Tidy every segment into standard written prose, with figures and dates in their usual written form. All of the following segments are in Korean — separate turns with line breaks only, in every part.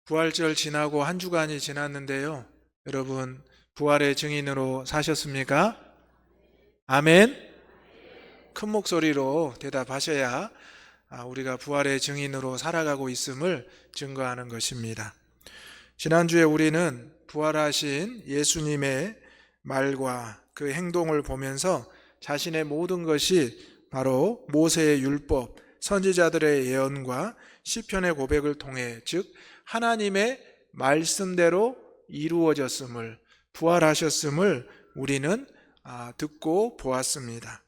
부활절 지나고 한 주간이 지났는데요. 여러분, 부활의 증인으로 사셨습니까? 아멘? 큰 목소리로 대답하셔야 우리가 부활의 증인으로 살아가고 있음을 증거하는 것입니다. 지난주에 우리는 부활하신 예수님의 말과 그 행동을 보면서 자신의 모든 것이 바로 모세의 율법, 선지자들의 예언과 시편의 고백을 통해, 즉 하나님의 말씀대로 이루어졌음을, 부활하셨음을 우리는 듣고 보았습니다.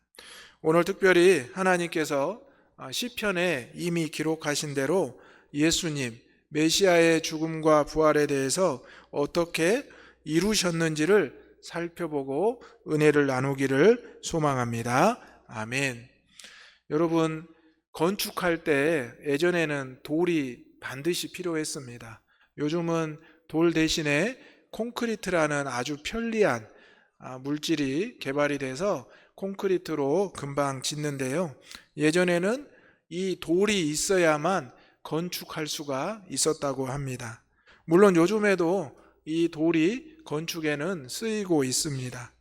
오늘 특별히 하나님께서 시편에 이미 기록하신 대로 예수님, 메시아의 죽음과 부활에 대해서 어떻게 이루셨는지를 살펴보고 은혜를 나누기를 소망합니다. 아멘. 여러분, 건축할 때 예전에는 돌이 반드시 필요했습니다. 요즘은 돌 대신에 콘크리트라는 아주 편리한 물질이 개발이 돼서 콘크리트로 금방 짓는데요. 예전에는 이 돌이 있어야만 건축할 수가 있었다고 합니다. 물론 요즘에도 이 돌이 건축에는 쓰이고 있습니다.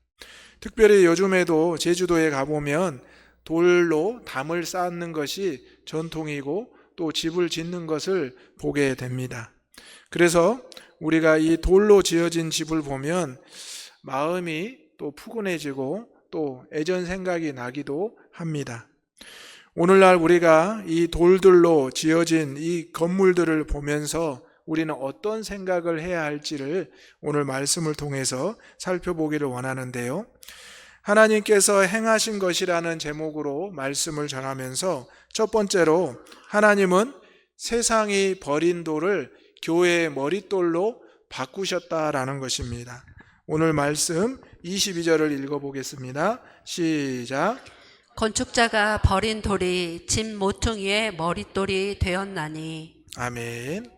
특별히 요즘에도 제주도에 가보면 돌로 담을 쌓는 것이 전통이고 또 집을 짓는 것을 보게 됩니다. 그래서 우리가 이 돌로 지어진 집을 보면 마음이 또 푸근해지고 또 애전 생각이 나기도 합니다. 오늘날 우리가 이 돌들로 지어진 이 건물들을 보면서 우리는 어떤 생각을 해야 할지를 오늘 말씀을 통해서 살펴보기를 원하는데요. 하나님께서 행하신 것이라는 제목으로 말씀을 전하면서 첫 번째로 하나님은 세상이 버린 돌을 교회의 머릿돌로 바꾸셨다라는 것입니다. 오늘 말씀 22절을 읽어보겠습니다. 시작.
건축자가 버린 돌이 집 모퉁이의 머릿돌이 되었나니.
아멘.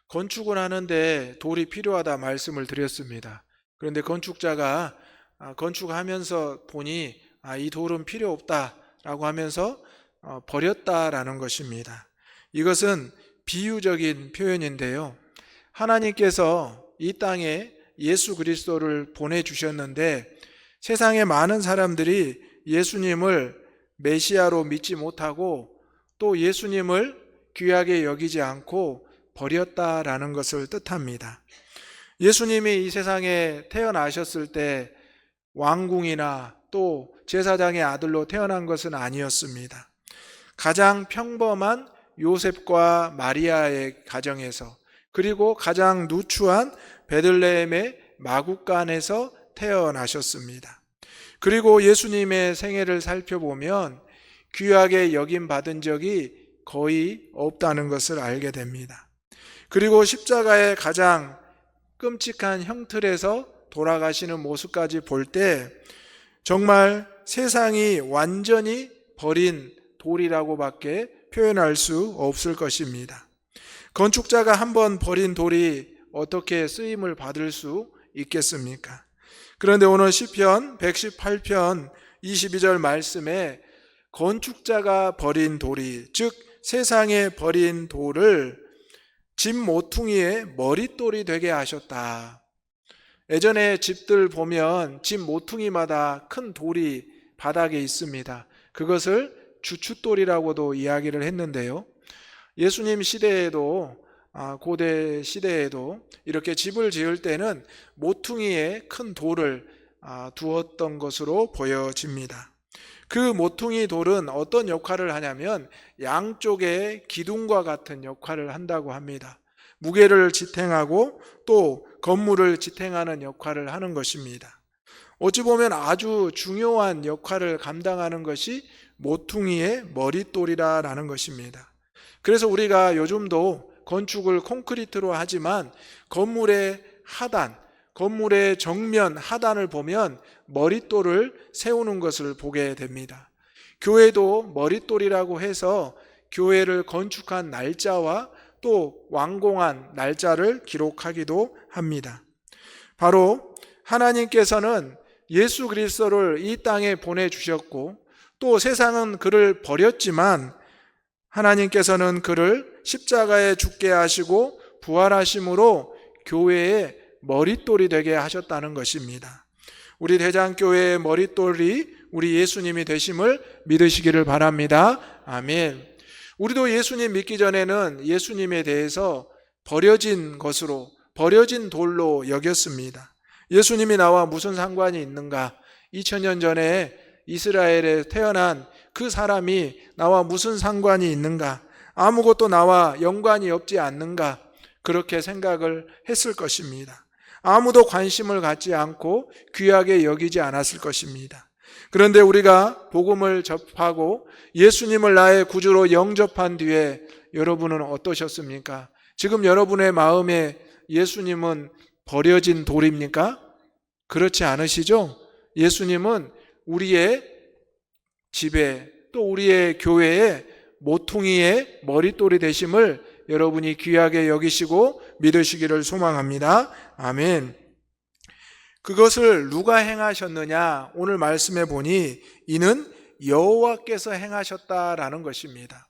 건축을 하는데 돌이 필요하다 말씀을 드렸습니다. 그런데 건축자가 건축하면서 보니 이 돌은 필요 없다라고 하면서 버렸다라는 것입니다. 이것은 비유적인 표현인데요. 하나님께서 이 땅에 예수 그리스도를 보내주셨는데 세상의 많은 사람들이 예수님을 메시아로 믿지 못하고 또 예수님을 귀하게 여기지 않고 버렸다라는 것을 뜻합니다. 예수님이 이 세상에 태어나셨을 때 왕궁이나 또 제사장의 아들로 태어난 것은 아니었습니다. 가장 평범한 요셉과 마리아의 가정에서, 그리고 가장 누추한 베들레헴의 마구간에서 태어나셨습니다. 그리고 예수님의 생애를 살펴보면 귀하게 여김받은 적이 거의 없다는 것을 알게 됩니다. 그리고 십자가의 가장 끔찍한 형틀에서 돌아가시는 모습까지 볼 때 정말 세상이 완전히 버린 돌이라고밖에 표현할 수 없을 것입니다. 건축자가 한번 버린 돌이 어떻게 쓰임을 받을 수 있겠습니까? 그런데 오늘 시편 118편 22절 말씀에 건축자가 버린 돌이, 즉 세상에 버린 돌을 집 모퉁이의 머릿돌이 되게 하셨다. 예전에 집들 보면 집 모퉁이마다 큰 돌이 바닥에 있습니다. 그것을 주춧돌이라고도 이야기를 했는데요. 예수님 시대에도, 고대 시대에도 이렇게 집을 지을 때는 모퉁이에 큰 돌을 두었던 것으로 보여집니다. 그 모퉁이 돌은 어떤 역할을 하냐면 양쪽에 기둥과 같은 역할을 한다고 합니다. 무게를 지탱하고 또 건물을 지탱하는 역할을 하는 것입니다. 어찌 보면 아주 중요한 역할을 감당하는 것이 모퉁이의 머릿돌이라는 것입니다. 그래서 우리가 요즘도 건축을 콘크리트로 하지만 건물의 하단, 건물의 정면 하단을 보면 머릿돌을 세우는 것을 보게 됩니다. 교회도 머릿돌이라고 해서 교회를 건축한 날짜와 또 완공한 날짜를 기록하기도 합니다. 바로 하나님께서는 예수 그리스도를 이 땅에 보내주셨고 또 세상은 그를 버렸지만 하나님께서는 그를 십자가에 죽게 하시고 부활하심으로 교회의 머릿돌이 되게 하셨다는 것입니다. 우리 대장교회의 머릿돌이 우리 예수님이 되심을 믿으시기를 바랍니다. 아멘. 우리도 예수님 믿기 전에는 예수님에 대해서 버려진 것으로, 버려진 돌로 여겼습니다. 예수님이 나와 무슨 상관이 있는가? 2000년 전에 이스라엘에 태어난 그 사람이 나와 무슨 상관이 있는가? 아무것도 나와 연관이 없지 않는가? 그렇게 생각을 했을 것입니다. 아무도 관심을 갖지 않고 귀하게 여기지 않았을 것입니다. 그런데 우리가 복음을 접하고 예수님을 나의 구주로 영접한 뒤에 여러분은 어떠셨습니까? 지금 여러분의 마음에 예수님은 버려진 돌입니까? 그렇지 않으시죠? 예수님은 우리의 집에 또 우리의 교회에 모퉁이의 머릿돌이 되심을 여러분이 귀하게 여기시고 믿으시기를 소망합니다. 아멘. 그것을 누가 행하셨느냐? 오늘 말씀해 보니 이는 여호와께서 행하셨다라는 것입니다.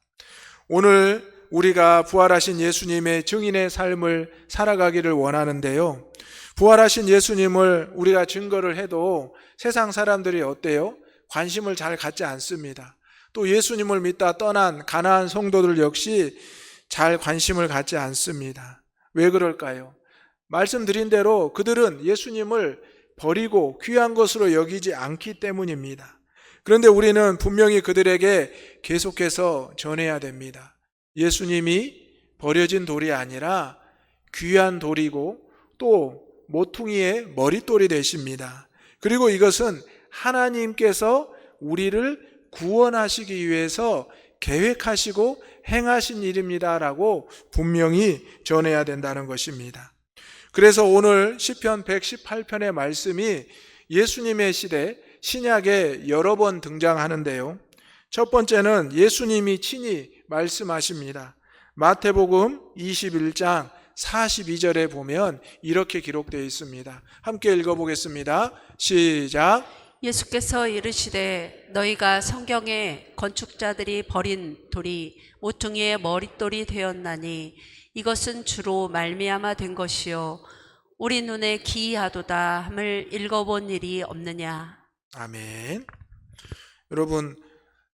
오늘 우리가 부활하신 예수님의 증인의 삶을 살아가기를 원하는데요. 부활하신 예수님을 우리가 증거를 해도 세상 사람들이 어때요? 관심을 잘 갖지 않습니다. 또 예수님을 믿다 떠난 가나안 성도들 역시 잘 관심을 갖지 않습니다. 왜 그럴까요? 말씀드린 대로 그들은 예수님을 버리고 귀한 것으로 여기지 않기 때문입니다. 그런데 우리는 분명히 그들에게 계속해서 전해야 됩니다. 예수님이 버려진 돌이 아니라 귀한 돌이고 또 모퉁이의 머릿돌이 되십니다. 그리고 이것은 하나님께서 우리를 구원하시기 위해서 계획하시고 행하신 일입니다라고 분명히 전해야 된다는 것입니다. 그래서 오늘 시편 118편의 말씀이 예수님의 시대 신약에 여러 번 등장하는데요. 첫 번째는 예수님이 친히 말씀하십니다. 마태복음 21장 42절에 보면 이렇게 기록되어 있습니다. 함께 읽어보겠습니다. 시작.
예수께서 이르시되 너희가 성경에 건축자들이 버린 돌이 모퉁이의 머릿돌이 되었나니 이것은 주로 말미암아 된 것이요 우리 눈에 기이하도다 함을 읽어본 일이 없느냐.
아멘. 여러분,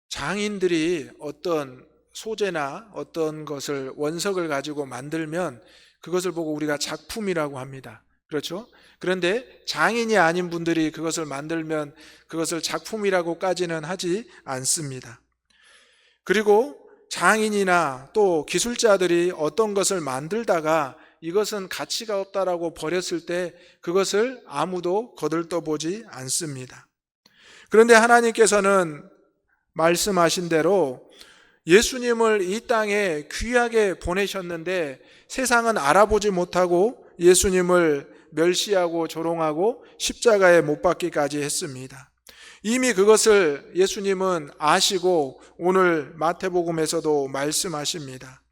장인들이 어떤 소재나 어떤 것을 원석을 가지고 만들면 그것을 보고 우리가 작품이라고 합니다. 그렇죠? 그런데 장인이 아닌 분들이 그것을 만들면 그것을 작품이라고까지는 하지 않습니다. 그리고 장인이나 또 기술자들이 어떤 것을 만들다가 이것은 가치가 없다라고 버렸을 때 그것을 아무도 거들떠보지 않습니다. 그런데 하나님께서는 말씀하신 대로 예수님을 이 땅에 귀하게 보내셨는데 세상은 알아보지 못하고 예수님을 멸시하고 조롱하고 십자가에 못 박기까지 했습니다. 이미 그것을 예수님은 아시고 오늘 마태복음에서도 말씀하십니다.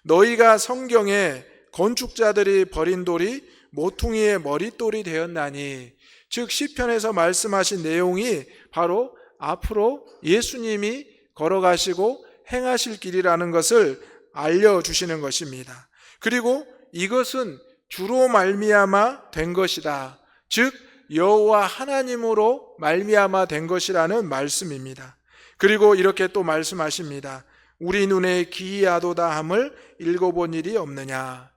너희가 성경에 건축자들이 버린 돌이 모퉁이의 머릿돌이 되었나니, 즉 시편에서 말씀하신 내용이 바로 앞으로 예수님이 걸어가시고 행하실 길이라는 것을 알려주시는 것입니다. 그리고 이것은 주로 말미암아 된 것이다. 즉 여호와 하나님으로 말미암아 된 것이라는 말씀입니다. 그리고 이렇게 또 말씀하십니다. 우리 눈에 기이하도다 함을 읽어본 일이 없느냐.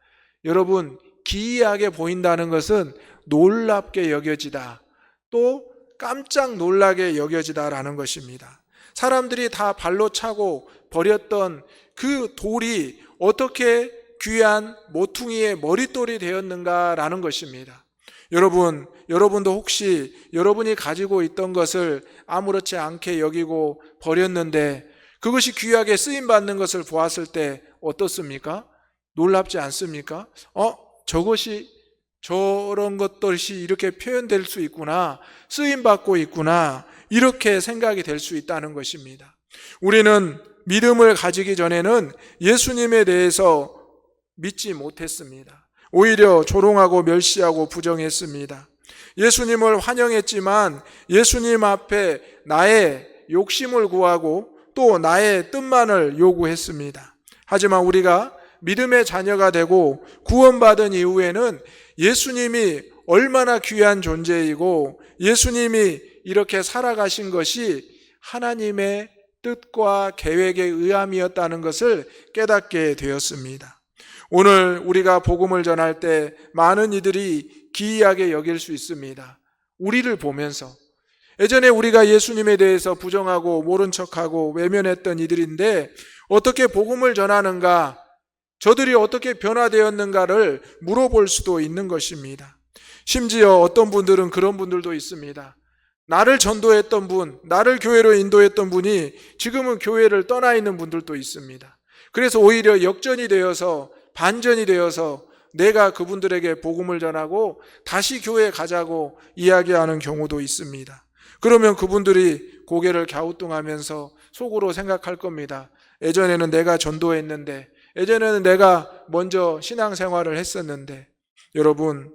여러분, 기이하게 보인다는 것은 놀랍게 여겨지다, 또 깜짝 놀라게 여겨지다라는 것입니다. 사람들이 다 발로 차고 버렸던 그 돌이 어떻게 귀한 모퉁이의 머릿돌이 되었는가라는 것입니다. 여러분도 혹시 여러분이 가지고 있던 것을 아무렇지 않게 여기고 버렸는데 그것이 귀하게 쓰임받는 것을 보았을 때 어떻습니까? 놀랍지 않습니까? 저것이 저런 것들이 이렇게 표현될 수 있구나, 쓰임받고 있구나, 이렇게 생각이 될 수 있다는 것입니다. 우리는 믿음을 가지기 전에는 예수님에 대해서 믿지 못했습니다. 오히려 조롱하고 멸시하고 부정했습니다. 예수님을 환영했지만 예수님 앞에 나의 욕심을 구하고 또 나의 뜻만을 요구했습니다. 하지만 우리가 믿음의 자녀가 되고 구원받은 이후에는 예수님이 얼마나 귀한 존재이고 예수님이 이렇게 살아가신 것이 하나님의 뜻과 계획에 의함이었다는 것을 깨닫게 되었습니다. 오늘 우리가 복음을 전할 때 많은 이들이 기이하게 여길 수 있습니다. 우리를 보면서. 예전에 우리가 예수님에 대해서 부정하고 모른 척하고 외면했던 이들인데 어떻게 복음을 전하는가, 저들이 어떻게 변화되었는가를 물어볼 수도 있는 것입니다. 심지어 어떤 분들은 그런 분들도 있습니다. 나를 전도했던 분, 나를 교회로 인도했던 분이 지금은 교회를 떠나 있는 분들도 있습니다. 그래서 오히려 역전이 되어서, 반전이 되어서 내가 그분들에게 복음을 전하고 다시 교회에 가자고 이야기하는 경우도 있습니다. 그러면 그분들이 고개를 갸우뚱하면서 속으로 생각할 겁니다. 예전에는 내가 전도했는데, 예전에는 내가 먼저 신앙생활을 했었는데. 여러분,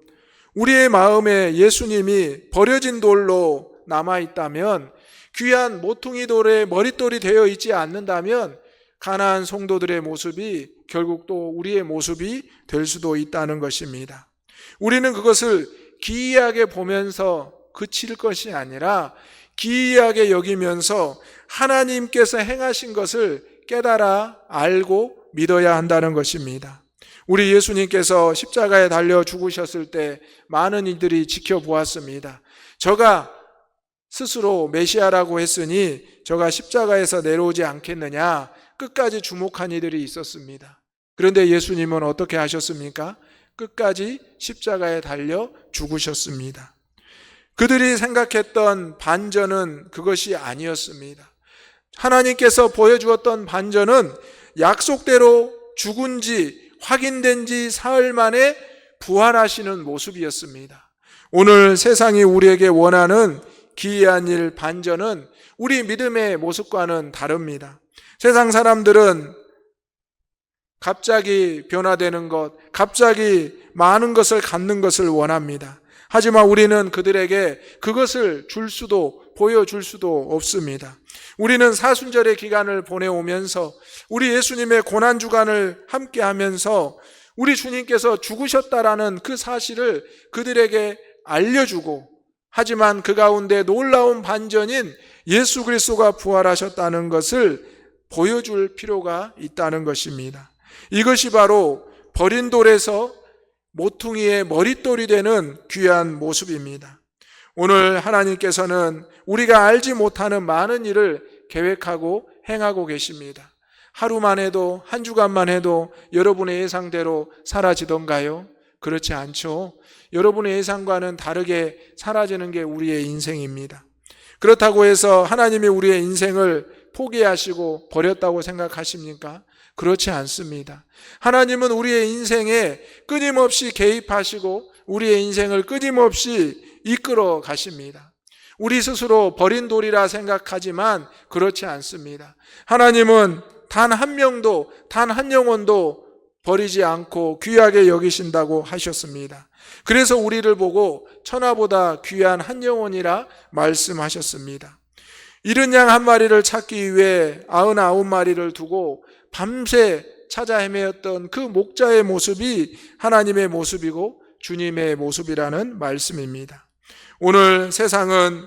우리의 마음에 예수님이 버려진 돌로 남아있다면, 귀한 모퉁이 돌에 머릿돌이 되어 있지 않는다면 가나안 성도들의 모습이 결국 또 우리의 모습이 될 수도 있다는 것입니다. 우리는 그것을 기이하게 보면서 그칠 것이 아니라 기이하게 여기면서 하나님께서 행하신 것을 깨달아 알고 믿어야 한다는 것입니다. 우리 예수님께서 십자가에 달려 죽으셨을 때 많은 이들이 지켜보았습니다. 저가 스스로 메시아라고 했으니 저가 십자가에서 내려오지 않겠느냐, 끝까지 주목한 이들이 있었습니다. 그런데 예수님은 어떻게 하셨습니까? 끝까지 십자가에 달려 죽으셨습니다. 그들이 생각했던 반전은 그것이 아니었습니다. 하나님께서 보여주었던 반전은 약속대로 죽은 지 확인된 지 사흘 만에 부활하시는 모습이었습니다. 오늘 세상이 우리에게 원하는 기이한 일, 반전은 우리 믿음의 모습과는 다릅니다. 세상 사람들은 갑자기 변화되는 것, 갑자기 많은 것을 갖는 것을 원합니다. 하지만 우리는 그들에게 그것을 줄 수도 보여줄 수도 없습니다. 우리는 사순절의 기간을 보내오면서 우리 예수님의 고난주간을 함께하면서 우리 주님께서 죽으셨다라는 그 사실을 그들에게 알려주고, 하지만 그 가운데 놀라운 반전인 예수 그리스도가 부활하셨다는 것을 보여줄 필요가 있다는 것입니다. 이것이 바로 버린 돌에서 모퉁이의 머릿돌이 되는 귀한 모습입니다. 오늘 하나님께서는 우리가 알지 못하는 많은 일을 계획하고 행하고 계십니다. 하루만 해도, 한 주간만 해도 여러분의 예상대로 사라지던가요? 그렇지 않죠. 여러분의 예상과는 다르게 사라지는 게 우리의 인생입니다. 그렇다고 해서 하나님이 우리의 인생을 포기하시고 버렸다고 생각하십니까? 그렇지 않습니다. 하나님은 우리의 인생에 끊임없이 개입하시고 우리의 인생을 끊임없이 이끌어 가십니다. 우리 스스로 버린 돌이라 생각하지만 그렇지 않습니다. 하나님은 단 한 명도, 단 한 영혼도 버리지 않고 귀하게 여기신다고 하셨습니다. 그래서 우리를 보고 천하보다 귀한 한 영혼이라 말씀하셨습니다. 잃은 양 한 마리를 찾기 위해 99마리를 두고 밤새 찾아 헤매었던 그 목자의 모습이 하나님의 모습이고 주님의 모습이라는 말씀입니다. 오늘 세상은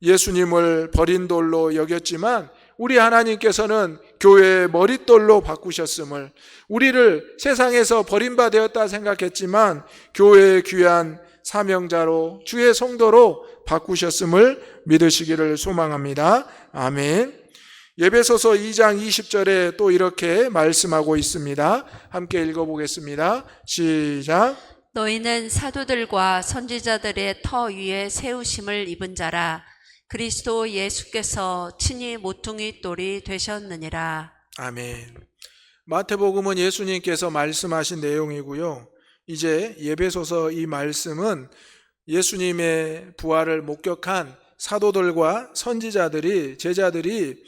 예수님을 버린 돌로 여겼지만 우리 하나님께서는 교회의 머릿돌로 바꾸셨음을, 우리를 세상에서 버림받았다 생각했지만 교회의 귀한 사명자로, 주의 성도로 바꾸셨음을 믿으시기를 소망합니다. 아멘. 예배소서 2장 20절에 또 이렇게 말씀하고 있습니다. 함께 읽어보겠습니다. 시작.
너희는 사도들과 선지자들의 터 위에 세우심을 입은 자라. 그리스도 예수께서 친히 모퉁이 돌이 되셨느니라.
아멘. 마태복음은 예수님께서 말씀하신 내용이고요. 이제 예배소서 이 말씀은 예수님의 부활을 목격한 사도들과 선지자들이, 제자들이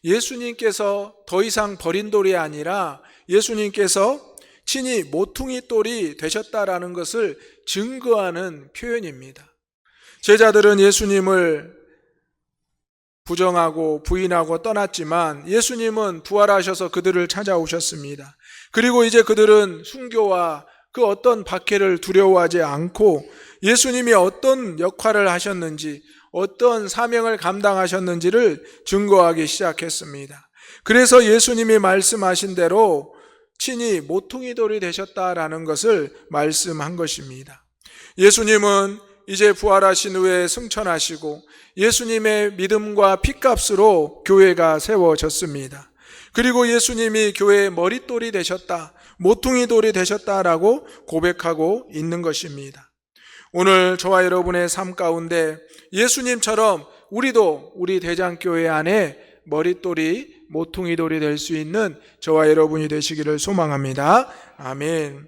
예수님께서 더 이상 버린 돌이 아니라 예수님께서 친히 모퉁이 돌이 되셨다라는 것을 증거하는 표현입니다. 제자들은 예수님을 부정하고 부인하고 떠났지만 예수님은 부활하셔서 그들을 찾아오셨습니다. 그리고 이제 그들은 순교와 그 어떤 박해를 두려워하지 않고 예수님이 어떤 역할을 하셨는지, 어떤 사명을 감당하셨는지를 증거하기 시작했습니다. 그래서 예수님이 말씀하신 대로 친히 모퉁이 돌이 되셨다라는 것을 말씀한 것입니다. 예수님은 이제 부활하신 후에 승천하시고 예수님의 믿음과 피값으로 교회가 세워졌습니다. 그리고 예수님이 교회의 머릿돌이 되셨다, 모퉁이 돌이 되셨다라고 고백하고 있는 것입니다. 오늘 저와 여러분의 삶 가운데 예수님처럼 우리도 우리 대장교회 안에 머릿돌이, 모퉁이 돌이 될 수 있는 저와 여러분이 되시기를 소망합니다. 아멘.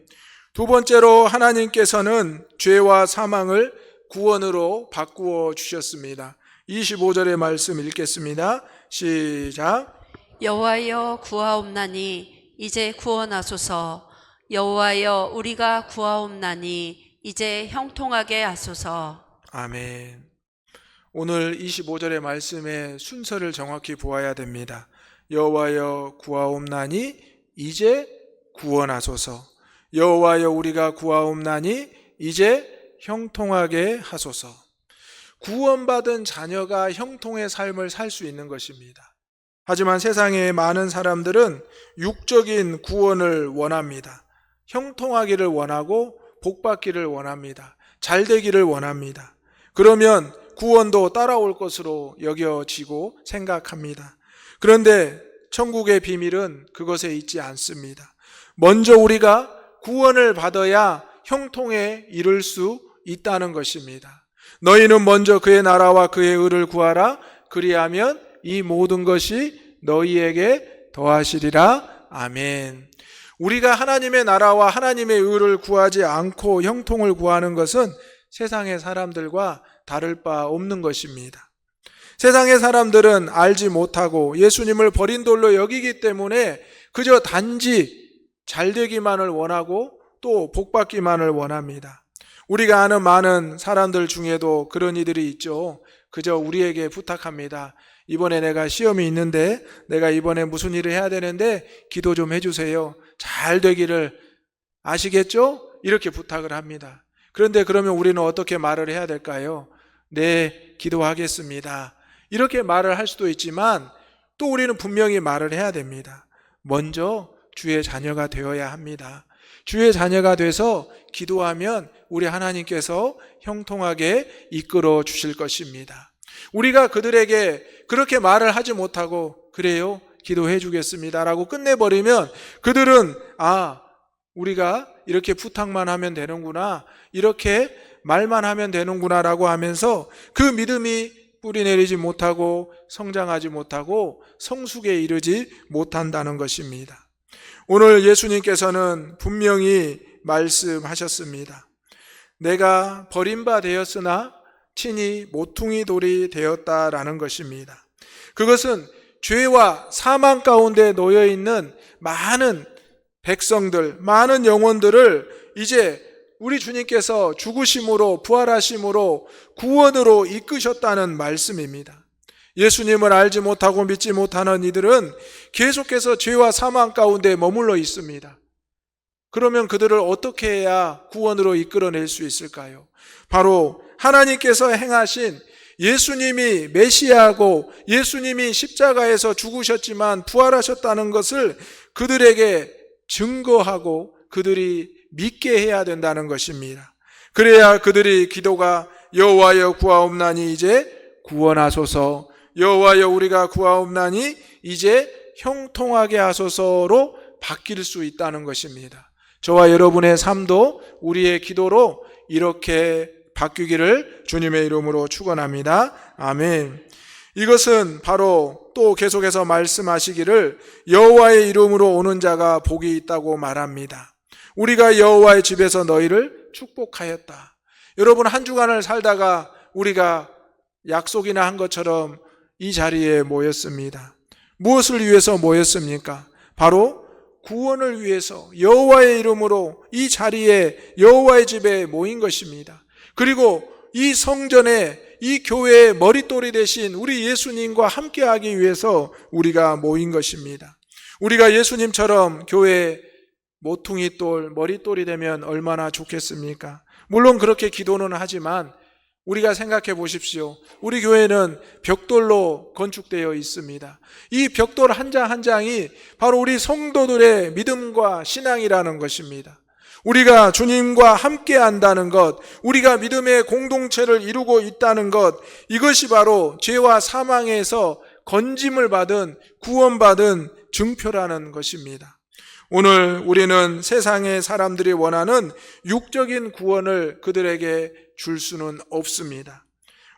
두 번째로 하나님께서는 죄와 사망을 구원으로 바꾸어 주셨습니다. 25절의 말씀 읽겠습니다. 시작.
여호와여 구하옵나니 이제 구원하소서. 여호와여 우리가 구하옵나니 이제 형통하게 하소서.
아멘. 오늘 25절의 말씀의 순서를 정확히 보아야 됩니다. 여호와여 구하옵나니 이제 구원하소서. 여호와여 우리가 구하옵나니 이제 형통하게 하소서. 구원받은 자녀가 형통의 삶을 살 수 있는 것입니다. 하지만 세상의 많은 사람들은 육적인 구원을 원합니다. 형통하기를 원하고 복받기를 원합니다. 잘 되기를 원합니다. 그러면 구원도 따라올 것으로 여겨지고 생각합니다. 그런데 천국의 비밀은 그것에 있지 않습니다. 먼저 우리가 구원을 받아야 형통에 이를 수 있다는 것입니다. 너희는 먼저 그의 나라와 그의 의를 구하라. 그리하면 이 모든 것이 너희에게 더하시리라. 아멘. 우리가 하나님의 나라와 하나님의 의를 구하지 않고 형통을 구하는 것은 세상의 사람들과 다를 바 없는 것입니다. 세상의 사람들은 알지 못하고 예수님을 버린 돌로 여기기 때문에 그저 단지 잘되기만을 원하고 또 복받기만을 원합니다. 우리가 아는 많은 사람들 중에도 그런 이들이 있죠. 그저 우리에게 부탁합니다. 이번에 내가 시험이 있는데 내가 이번에 무슨 일을 해야 되는데 기도 좀 해주세요. 잘 되기를. 아시겠죠? 이렇게 부탁을 합니다. 그런데 그러면 우리는 어떻게 말을 해야 될까요? 네, 기도하겠습니다. 이렇게 말을 할 수도 있지만 또 우리는 분명히 말을 해야 됩니다. 먼저 주의 자녀가 되어야 합니다. 주의 자녀가 돼서 기도하면 우리 하나님께서 형통하게 이끌어 주실 것입니다. 우리가 그들에게 그렇게 말을 하지 못하고 그래요, 기도해 주겠습니다라고 끝내버리면 그들은 우리가 이렇게 부탁만 하면 되는구나, 이렇게 말만 하면 되는구나라고 하면서 그 믿음이 뿌리내리지 못하고 성장하지 못하고 성숙에 이르지 못한다는 것입니다. 오늘 예수님께서는 분명히 말씀하셨습니다. 내가 버림바 되었으나 친히 모퉁이 돌이 되었다라는 것입니다. 그것은 죄와 사망 가운데 놓여 있는 많은 백성들, 많은 영혼들을 이제 우리 주님께서 죽으심으로 부활하심으로 구원으로 이끄셨다는 말씀입니다. 예수님을 알지 못하고 믿지 못하는 이들은 계속해서 죄와 사망 가운데 머물러 있습니다. 그러면 그들을 어떻게 해야 구원으로 이끌어낼 수 있을까요? 바로 하나님께서 행하신 예수님이 메시아고 예수님이 십자가에서 죽으셨지만 부활하셨다는 것을 그들에게 증거하고 그들이 믿게 해야 된다는 것입니다. 그래야 그들이 기도가 여호와여 구하옵나니 이제 구원하소서, 여호와여 우리가 구하옵나니 이제 형통하게 하소서로 바뀔 수 있다는 것입니다. 저와 여러분의 삶도 우리의 기도로 이렇게 바뀌기를 주님의 이름으로 축원합니다. 아멘. 이것은 바로 또 계속해서 말씀하시기를 여호와의 이름으로 오는 자가 복이 있다고 말합니다. 우리가 여호와의 집에서 너희를 축복하였다. 여러분, 한 주간을 살다가 우리가 약속이나 한 것처럼 이 자리에 모였습니다. 무엇을 위해서 모였습니까? 바로 구원을 위해서 여호와의 이름으로 이 자리에 여호와의 집에 모인 것입니다. 그리고 이 성전에 이 교회의 머릿돌이 되신 우리 예수님과 함께하기 위해서 우리가 모인 것입니다. 우리가 예수님처럼 교회 모퉁이 돌, 머릿돌이 되면 얼마나 좋겠습니까? 물론 그렇게 기도는 하지만 우리가 생각해 보십시오. 우리 교회는 벽돌로 건축되어 있습니다. 이 벽돌 한 장 한 장이 바로 우리 성도들의 믿음과 신앙이라는 것입니다. 우리가 주님과 함께 한다는 것, 우리가 믿음의 공동체를 이루고 있다는 것, 이것이 바로 죄와 사망에서 건짐을 받은, 구원받은 증표라는 것입니다. 오늘 우리는 세상의 사람들이 원하는 육적인 구원을 그들에게 줄 수는 없습니다.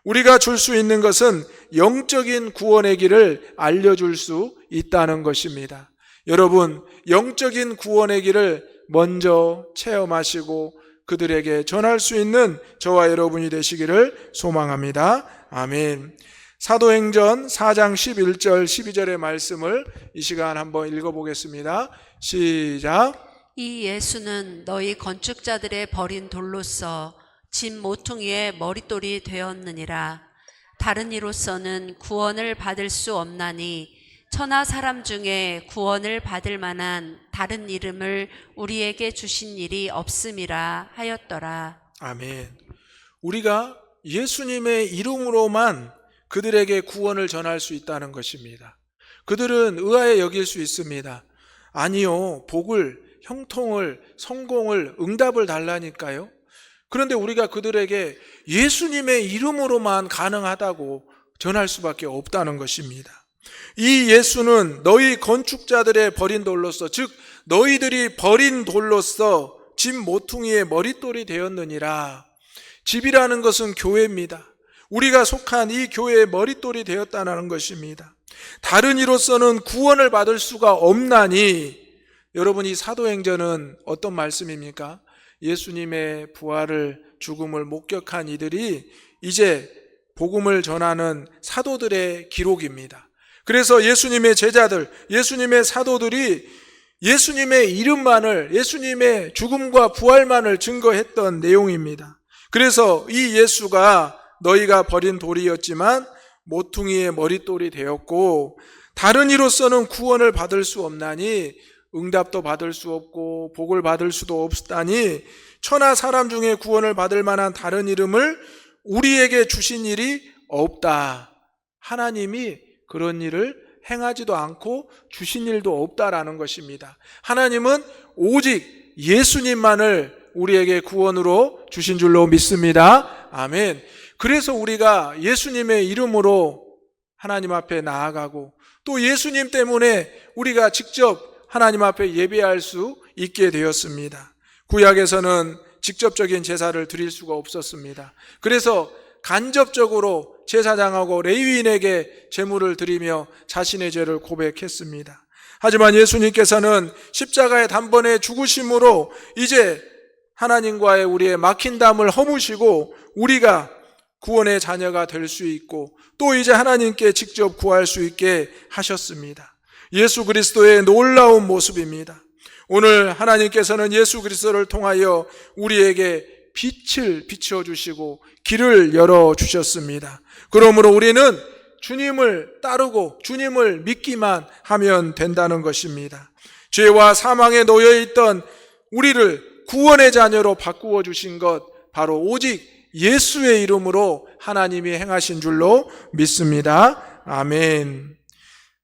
우리가 줄 수 있는 것은 영적인 구원의 길을 알려줄 수 있다는 것입니다. 여러분, 영적인 구원의 길을 먼저 체험하시고 그들에게 전할 수 있는 저와 여러분이 되시기를 소망합니다. 아멘. 사도행전 4장 11절 12절의 말씀을 이 시간 한번 읽어보겠습니다. 시작.
이 예수는 너희 건축자들의 버린 돌로서 진 모퉁이의 머릿돌이 되었느니라. 다른 이로서는 구원을 받을 수 없나니 천하 사람 중에 구원을 받을 만한 다른 이름을 우리에게 주신 일이 없음이라 하였더라.
아멘. 우리가 예수님의 이름으로만 그들에게 구원을 전할 수 있다는 것입니다. 그들은 의아해 여길 수 있습니다. 아니요, 복을, 형통을, 성공을, 응답을 달라니까요. 그런데 우리가 그들에게 예수님의 이름으로만 가능하다고 전할 수밖에 없다는 것입니다. 이 예수는 너희 건축자들의 버린 돌로서, 즉 너희들이 버린 돌로서 집 모퉁이의 머릿돌이 되었느니라. 집이라는 것은 교회입니다. 우리가 속한 이 교회의 머릿돌이 되었다는 것입니다. 다른 이로서는 구원을 받을 수가 없나니, 여러분, 이 사도행전은 어떤 말씀입니까? 예수님의 부활을, 죽음을 목격한 이들이 이제 복음을 전하는 사도들의 기록입니다. 그래서 예수님의 제자들, 예수님의 사도들이 예수님의 이름만을, 예수님의 죽음과 부활만을 증거했던 내용입니다. 그래서 이 예수가 너희가 버린 돌이었지만 모퉁이의 머릿돌이 되었고, 다른 이로서는 구원을 받을 수 없나니, 응답도 받을 수 없고 복을 받을 수도 없다니 천하 사람 중에 구원을 받을 만한 다른 이름을 우리에게 주신 일이 없다. 하나님이 그런 일을 행하지도 않고 주신 일도 없다라는 것입니다. 하나님은 오직 예수님만을 우리에게 구원으로 주신 줄로 믿습니다. 아멘. 그래서 우리가 예수님의 이름으로 하나님 앞에 나아가고, 또 예수님 때문에 우리가 직접 하나님 앞에 예배할 수 있게 되었습니다. 구약에서는 직접적인 제사를 드릴 수가 없었습니다. 그래서 간접적으로 제사장하고 레위인에게 제물을 드리며 자신의 죄를 고백했습니다. 하지만 예수님께서는 십자가의 단번에 죽으심으로 이제 하나님과의 우리의 막힌 담을 허무시고 우리가 구원의 자녀가 될 수 있고, 또 이제 하나님께 직접 구할 수 있게 하셨습니다. 예수 그리스도의 놀라운 모습입니다. 오늘 하나님께서는 예수 그리스도를 통하여 우리에게 빛을 비춰주시고 길을 열어주셨습니다. 그러므로 우리는 주님을 따르고 주님을 믿기만 하면 된다는 것입니다. 죄와 사망에 놓여있던 우리를 구원의 자녀로 바꾸어 주신 것, 바로 오직 예수의 이름으로 하나님이 행하신 줄로 믿습니다. 아멘.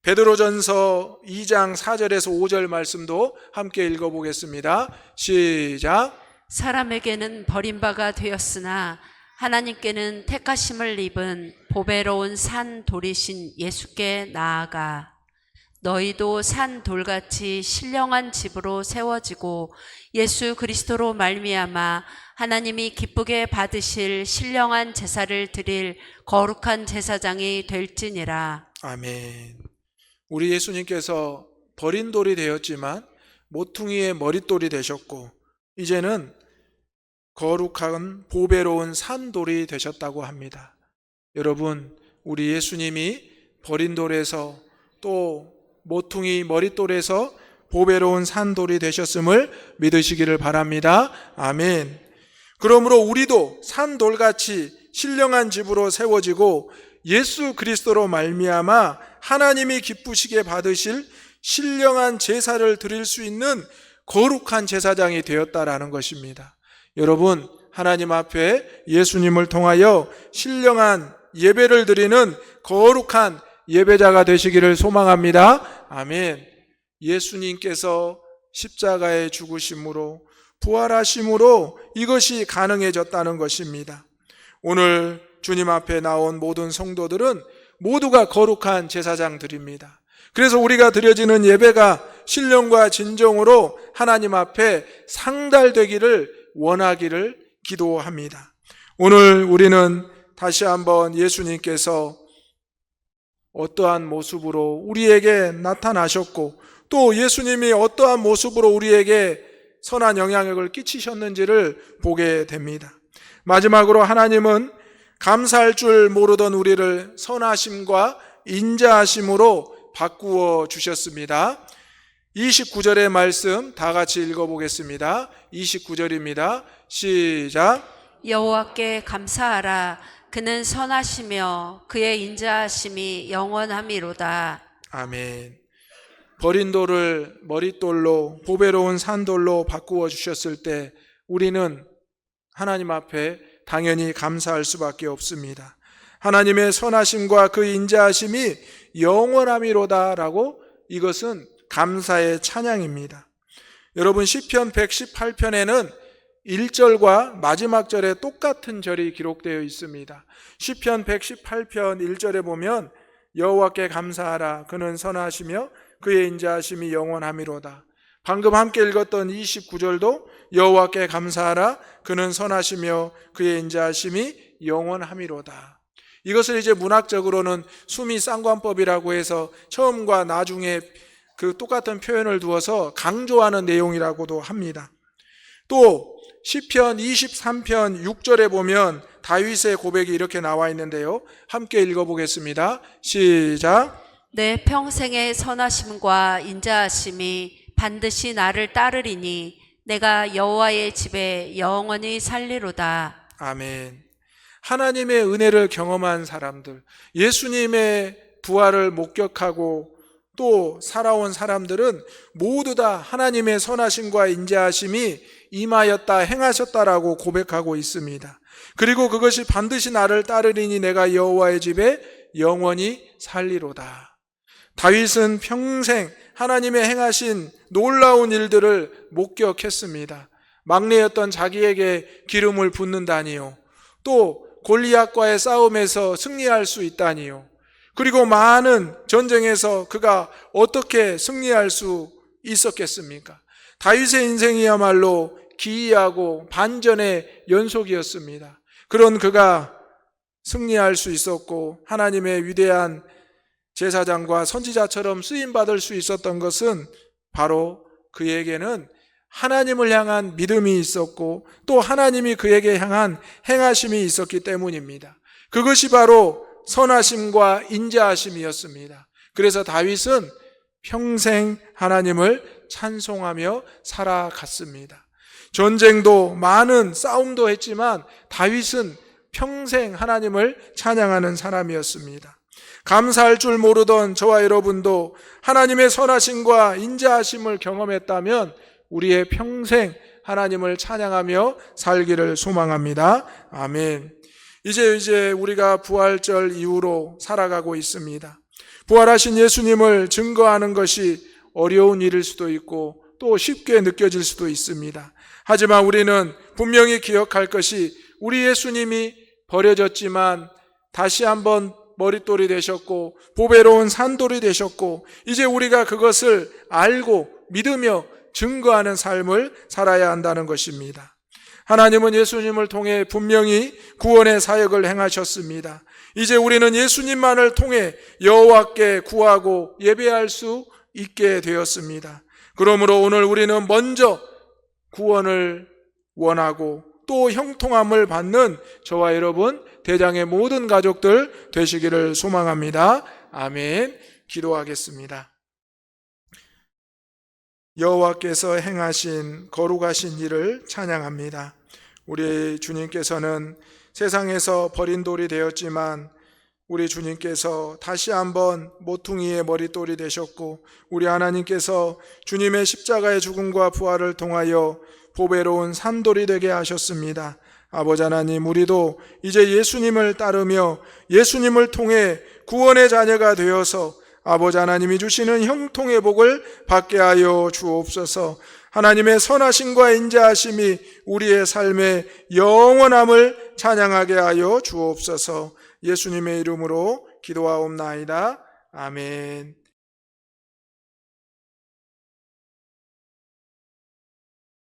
베드로전서 2장 4절에서 5절 말씀도 함께 읽어보겠습니다. 시작.
사람에게는 버림바가 되었으나 하나님께는 택하심을 입은 보배로운 산 돌이신 예수께 나아가 너희도 산 돌같이 신령한 집으로 세워지고 예수 그리스도로 말미암아 하나님이 기쁘게 받으실 신령한 제사를 드릴 거룩한 제사장이 될지니라.
아멘. 우리 예수님께서 버린 돌이 되었지만 모퉁이의 머릿돌이 되셨고, 이제는 거룩한 보배로운 산돌이 되셨다고 합니다. 여러분, 우리 예수님이 버린 돌에서 또 모퉁이 머릿돌에서 보배로운 산돌이 되셨음을 믿으시기를 바랍니다. 아멘. 그러므로 우리도 산돌같이 신령한 집으로 세워지고 예수 그리스도로 말미암아 하나님이 기쁘시게 받으실 신령한 제사를 드릴 수 있는 거룩한 제사장이 되었다라는 것입니다. 여러분, 하나님 앞에 예수님을 통하여 신령한 예배를 드리는 거룩한 예배자가 되시기를 소망합니다. 아멘. 예수님께서 십자가의 죽으심으로 부활하심으로 이것이 가능해졌다는 것입니다. 오늘 주님 앞에 나온 모든 성도들은 모두가 거룩한 제사장들입니다. 그래서 우리가 드려지는 예배가 신령과 진정으로 하나님 앞에 상달되기를 원하기를 기도합니다. 오늘 우리는 다시 한번 예수님께서 어떠한 모습으로 우리에게 나타나셨고 또 예수님이 어떠한 모습으로 우리에게 선한 영향력을 끼치셨는지를 보게 됩니다. 마지막으로 하나님은 감사할 줄 모르던 우리를 선하심과 인자하심으로 바꾸어 주셨습니다. 29절의 말씀 다 같이 읽어보겠습니다. 29절입니다. 시작.
여호와께 감사하라. 그는 선하시며 그의 인자하심이 영원함이로다.
아멘. 버린 돌을 머릿돌로 보배로운 산돌로 바꾸어 주셨을 때 우리는 하나님 앞에 당연히 감사할 수밖에 없습니다. 하나님의 선하심과 그 인자하심이 영원함이로다라고, 이것은 감사의 찬양입니다. 여러분, 시편 118편에는 1절과 마지막 절에 똑같은 절이 기록되어 있습니다. 시편 118편 1절에 보면 여호와께 감사하라. 그는 선하시며 그의 인자하심이 영원함이로다. 방금 함께 읽었던 29절도 여호와께 감사하라. 그는 선하시며 그의 인자하심이 영원함이로다. 이것을 이제 문학적으로는 수미 쌍관법이라고 해서 처음과 나중에 그 똑같은 표현을 두어서 강조하는 내용이라고도 합니다. 또 시편 23편 6절에 보면 다윗의 고백이 이렇게 나와 있는데요. 함께 읽어보겠습니다. 시작.
내 평생의 선하심과 인자하심이 반드시 나를 따르리니 내가 여호와의 집에 영원히 살리로다.
아멘. 하나님의 은혜를 경험한 사람들, 예수님의 부활을 목격하고 또 살아온 사람들은 모두 다 하나님의 선하심과 인자하심이 임하였다, 행하셨다라고 고백하고 있습니다. 그리고 그것이 반드시 나를 따르리니 내가 여호와의 집에 영원히 살리로다. 다윗은 평생 하나님의 행하신 놀라운 일들을 목격했습니다. 막내였던 자기에게 기름을 붓는다니요, 또 골리앗과의 싸움에서 승리할 수 있다니요, 그리고 많은 전쟁에서 그가 어떻게 승리할 수 있었겠습니까? 다윗의 인생이야말로 기이하고 반전의 연속이었습니다. 그런 그가 승리할 수 있었고 하나님의 위대한 제사장과 선지자처럼 쓰임받을 수 있었던 것은 바로 그에게는 하나님을 향한 믿음이 있었고 또 하나님이 그에게 향한 행하심이 있었기 때문입니다. 그것이 바로 선하심과 인자하심이었습니다. 그래서 다윗은 평생 하나님을 찬송하며 살아갔습니다. 전쟁도 많은 싸움도 했지만 다윗은 평생 하나님을 찬양하는 사람이었습니다. 감사할 줄 모르던 저와 여러분도 하나님의 선하심과 인자하심을 경험했다면 우리의 평생 하나님을 찬양하며 살기를 소망합니다. 아멘. 이제 우리가 부활절 이후로 살아가고 있습니다. 부활하신 예수님을 증거하는 것이 어려운 일일 수도 있고 또 쉽게 느껴질 수도 있습니다. 하지만 우리는 분명히 기억할 것이 우리 예수님이 버려졌지만 다시 한번 머릿돌이 되셨고 보배로운 산돌이 되셨고 이제 우리가 그것을 알고 믿으며 증거하는 삶을 살아야 한다는 것입니다. 하나님은 예수님을 통해 분명히 구원의 사역을 행하셨습니다. 이제 우리는 예수님만을 통해 여호와께 구하고 예배할 수 있게 되었습니다. 그러므로 오늘 우리는 먼저 구원을 원하고 또 형통함을 받는 저와 여러분 대장의 모든 가족들 되시기를 소망합니다. 아멘. 기도하겠습니다. 여호와께서 행하신 거룩하신 일을 찬양합니다. 우리 주님께서는 세상에서 버린 돌이 되었지만 우리 주님께서 다시 한번 모퉁이의 머릿돌이 되셨고, 우리 하나님께서 주님의 십자가의 죽음과 부활을 통하여 보배로운 산돌이 되게 하셨습니다. 아버지 하나님, 우리도 이제 예수님을 따르며 예수님을 통해 구원의 자녀가 되어서 아버지 하나님이 주시는 형통의 복을 받게 하여 주옵소서. 하나님의 선하심과 인자하심이 우리의 삶의 영원함을 찬양하게 하여 주옵소서. 예수님의 이름으로 기도하옵나이다. 아멘.